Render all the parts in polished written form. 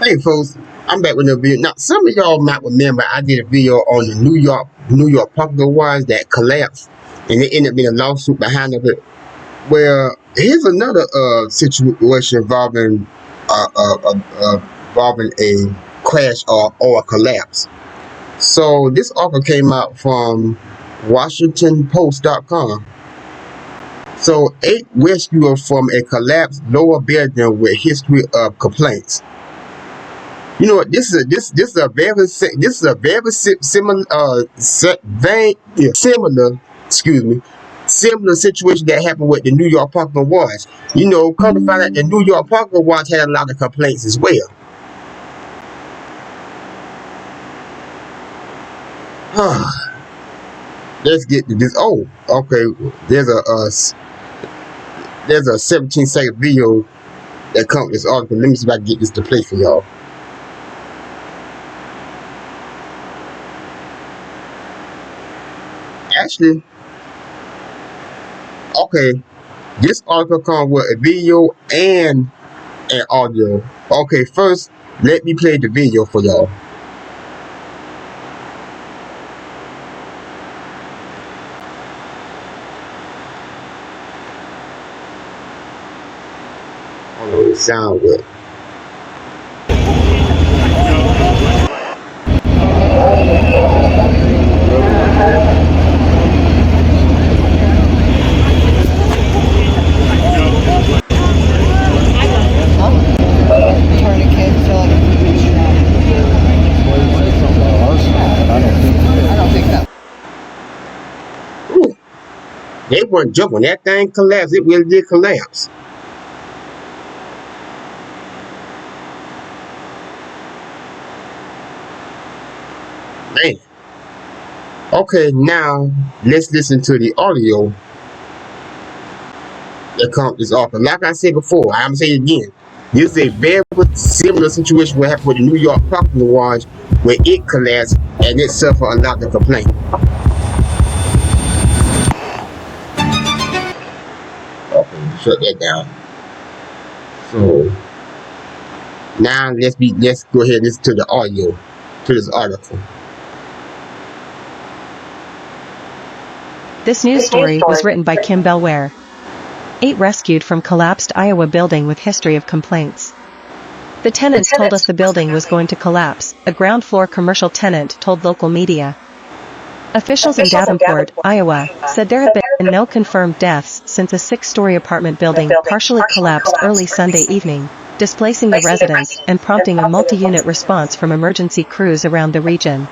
Hey folks, I'm back with a video. Now, some of y'all might remember I did a video on the New York Parkway wires that collapsed, and it ended up being a lawsuit behind it. Well, here's another situation involving a crash or a collapse. So this article came out from WashingtonPost.com. So 8 rescuers from a collapsed lower building with history of complaints. You know what? This is a very similar situation that happened with the New York Parkway wires. You know, come to find out the New York Parkway wires had a lot of complaints as well. Let's get to this. Oh, okay. There's a 17-second video that comes with this article. Let me see if I can get this to play for y'all. Actually, okay, this article comes with a video and an audio. Okay, first, let me play the video for y'all. I don't know what it sounds good. They weren't jumping. That thing collapsed. It really did collapse. Man. Okay, now let's listen to the audio that comes this article. Like I said before, I'm saying it again. This is a very similar situation what happened with the New York Parkway wires where it collapsed and it suffered a lot of complaint. Shut that down. So now let's go ahead and listen to the audio to this article. This news story was written by Kim Belware. 8 rescued from collapsed Iowa building with history of complaints. The tenants told us the building was going to collapse, a ground floor commercial tenant told local media. Officials in Davenport, Iowa, said there have been no confirmed deaths since a 6-story apartment building partially collapsed early Sunday evening, displacing the residents and prompting a multi-unit response from emergency crews around the region.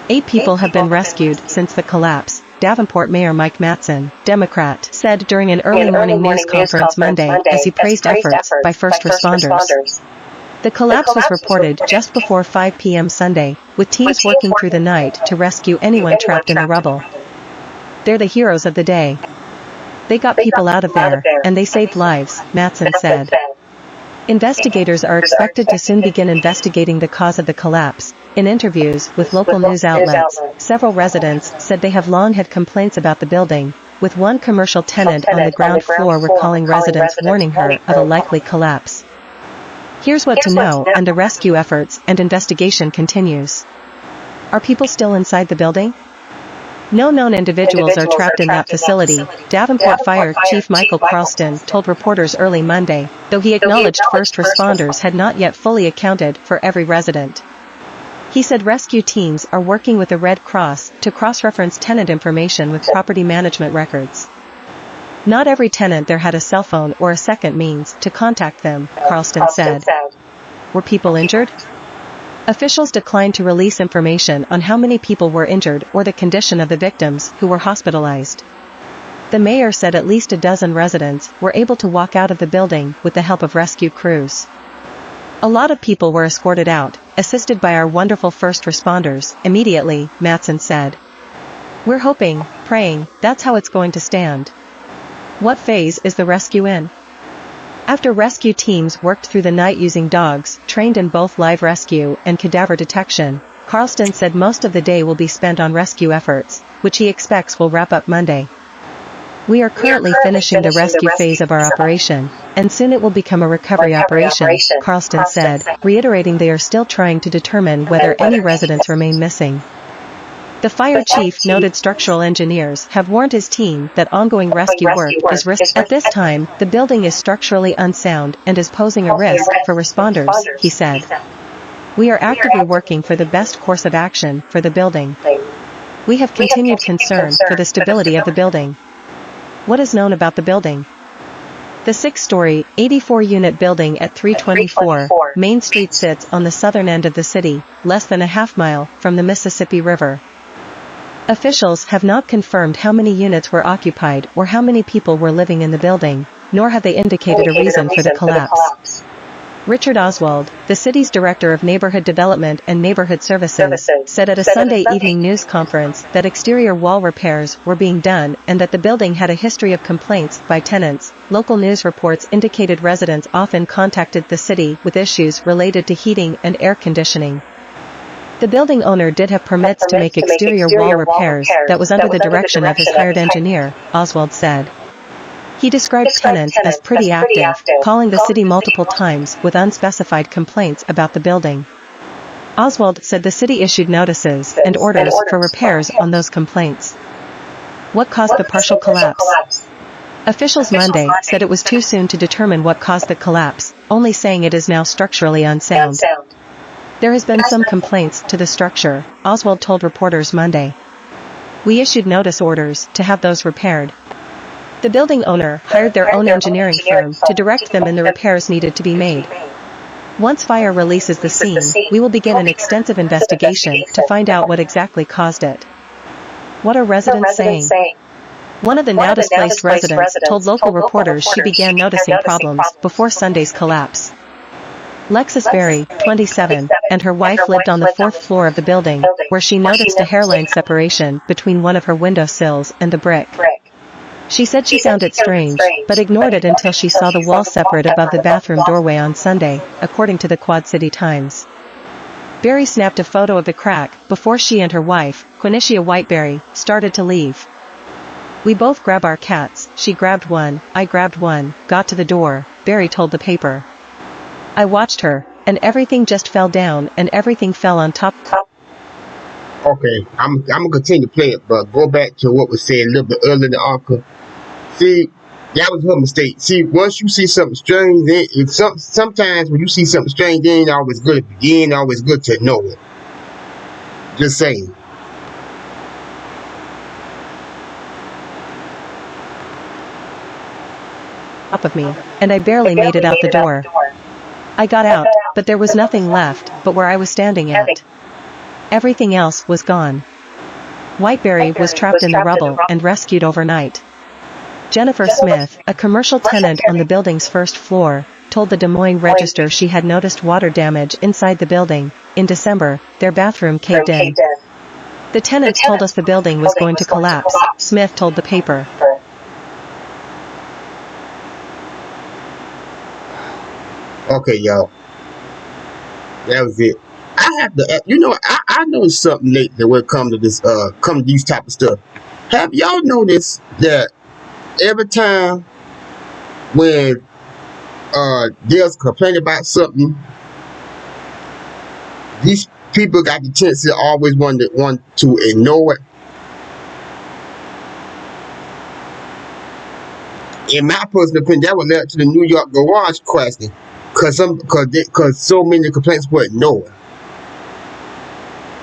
8 people have been rescued since the collapse, Davenport Mayor Mike Mattson, Democrat, said during an early morning news conference Monday as he praised efforts by first responders. The collapse was reported just before 5 p.m. Sunday, with teams working through the night to rescue anyone trapped in the rubble. They're the heroes of the day. They got people out of there, and they saved lives, Mattson said. Investigators are expected to soon begin investigating the cause of the collapse. In interviews with local news outlets, several residents said they have long had complaints about the building, with one commercial tenant on the ground floor recalling residents warning her of a likely collapse. Here's what to know, and the rescue efforts and investigation continues. Are people still inside the building? No known individuals are trapped in that facility, Davenport Fire Chief Michael Carlston told reporters early Monday, though he acknowledged first responders had not yet fully accounted for every resident. He said rescue teams are working with the Red Cross to cross-reference tenant information with property management records. Not every tenant there had a cell phone or a second means to contact them, Carlston said. Were people injured? Officials declined to release information on how many people were injured or the condition of the victims who were hospitalized. The mayor said at least a dozen residents were able to walk out of the building with the help of rescue crews. A lot of people were escorted out, assisted by our wonderful first responders, immediately, Mattson said. We're hoping, praying, that's how it's going to stand. What phase is the rescue in? After rescue teams worked through the night using dogs, trained in both live rescue and cadaver detection, Carlston said most of the day will be spent on rescue efforts, which he expects will wrap up Monday. We are currently finishing the rescue phase of our operation, and soon it will become a recovery operation, Carlston said, reiterating they are still trying to determine whether any residents remain missing. The fire chief noted structural engineers have warned his team that ongoing rescue work is risky. At this time, the building is structurally unsound and is posing a risk for responders, he said. We are actively working for the best course of action for the building. We have continued concern for the stability of the building. What is known about the building? The 6-story, 84-unit building at 324 Main Street sits on the southern end of the city, less than a half-mile from the Mississippi River. Officials have not confirmed how many units were occupied or how many people were living in the building, nor have they indicated a reason for the collapse. Richard Oswald, the city's director of neighborhood development and neighborhood services, said at a Sunday evening news conference that exterior wall repairs were being done and that the building had a history of complaints by tenants. Local news reports indicated residents often contacted the city with issues related to heating and air conditioning. The building owner did have permits to make exterior wall repairs that was under the direction of his hired engineer, Oswald said. He described tenants as pretty active, calling the city multiple times with unspecified complaints about the building. Oswald said the city issued notices and orders for repairs on those complaints. What caused the partial collapse? Officials Monday said it was too soon to determine what caused the collapse, only saying it is now structurally unsound. There has been some complaints to the structure, Oswald told reporters Monday. We issued notice orders to have those repaired. The building owner hired their own engineering firm to direct them in the repairs needed to be made. Once fire releases the scene, we will begin an extensive investigation to find out what exactly caused it. What are residents saying? One of the now displaced residents told local reporters she began noticing problems before Sunday's collapse. Lexis Berry, 27, and her wife lived on the 4th floor of the building, where she noticed a hairline separation between one of her window sills and the brick. She said she found it strange, but ignored it until she saw the wall separate above the bathroom doorway on Sunday, according to the Quad City Times. Berry snapped a photo of the crack before she and her wife, Quinicia Whiteberry, started to leave. We both grab our cats, she grabbed one, I grabbed one, got to the door, Berry told the paper. I watched her, and everything just fell down and everything fell on top. Okay, I'm gonna continue to play it, but go back to what was said a little bit earlier in the article. See, that was her mistake. See, once you see something strange, sometimes when you see something strange, it ain't always good at the beginning, always good to know it. Just saying. Top of me, and I barely made it out the door. I got out, but there was nothing left but where I was standing at. Everything else was gone. Whiteberry was trapped in the rubble and rescued overnight. Jennifer Smith, a commercial tenant on the building's first floor, told the Des Moines Register she had noticed water damage inside the building. In December, their bathroom caved in. The tenants told us the building was going to collapse, Smith told the paper. Okay, y'all. That was it. I have to, I noticed something lately when it comes to this, come to these type of stuff. Have y'all noticed that every time when there's complaint about something, these people got the tendency to always want to ignore it? In my personal opinion, that would lead to the New York garage question. Cause so many complaints were ignored.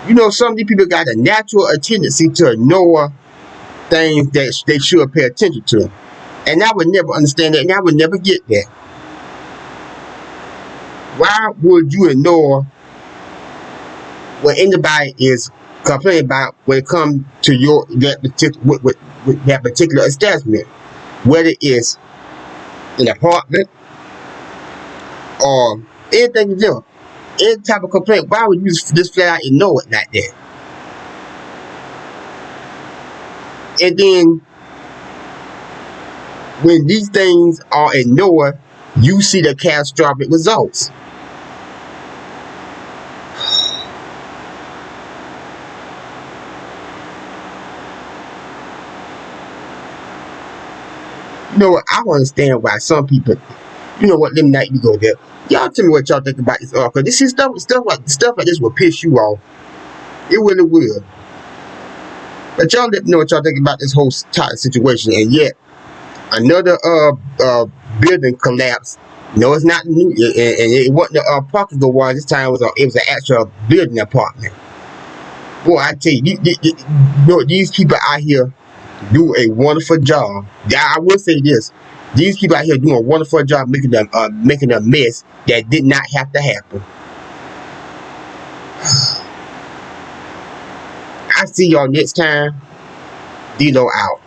You know, some of these people got a natural tendency to ignore things that they should pay attention to. And I would never understand that, and I would never get that. Why would you ignore what anybody is complaining about when it comes to that particular establishment? Whether it's an apartment or anything to do, any type of complaint, why would you just flat out ignore it like that? And then when these things are ignored, you see the catastrophic results. You know what? I don't understand why some people, you know what, let me not you go there. Y'all tell me what y'all think about this article. This is stuff like this will piss you off. It really will. But y'all let me know what y'all think about this whole type situation. And yet another building collapsed. No, it's not new, and it wasn't the popular one. This time it was an actual building apartment. Boy, I tell you know, these people out here do a wonderful job. I will say this: these people out here doing a wonderful job making a mess that did not have to happen. I see y'all next time. D-Lo out.